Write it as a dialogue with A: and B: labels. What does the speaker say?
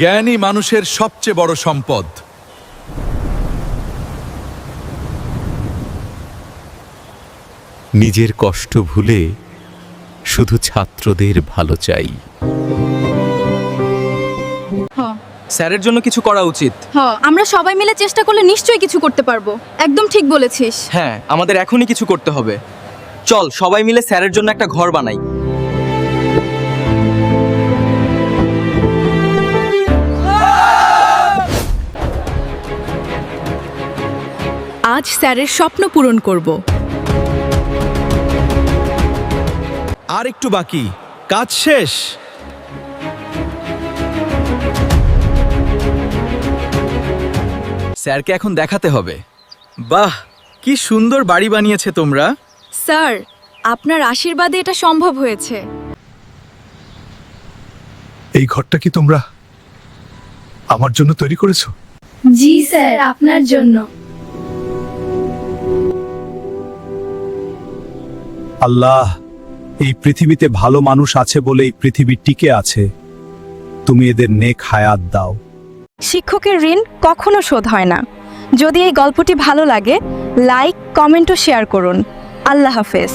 A: জ্ঞানী মানুষের সবচেয়ে বড় সম্পদ।
B: নিজের কষ্ট ভুলে শুধু ছাত্রদের ভালো চাই।
C: স্যারের জন্য কিছু করা উচিত।
D: আমরা সবাই মিলে চেষ্টা করলে নিশ্চয়ই কিছু করতে পারবো। একদম ঠিক বলেছিস।
C: হ্যাঁ, আমাদের এখনই কিছু করতে হবে। চল সবাই মিলে স্যারের জন্য একটা ঘর বানাই।
D: আজ স্যারের স্বপ্ন পূরণ করব।
A: আর একটু বাকি, কাজ শেষ। স্যারকে এখন দেখাতে হবে। বাহ, কি সুন্দর বাড়ি বানিয়েছে তোমরা।
D: স্যার, আপনার আশীর্বাদে এটা সম্ভব হয়েছে।
E: এই ঘরটা কি তোমরা আমার জন্য তৈরি করেছো?
D: জি স্যার, আপনার জন্য।
E: আল্লাহ, এই পৃথিবীতে ভালো মানুষ আছে বলে এই পৃথিবী টিকে আছে। তুমি এদের নেক হায়াত দাও।
F: শিক্ষকের ঋণ কখনো শোধ হয় না। যদি এই গল্পটি ভালো লাগে, লাইক, কমেন্ট ও শেয়ার করুন। আল্লাহ হাফেজ।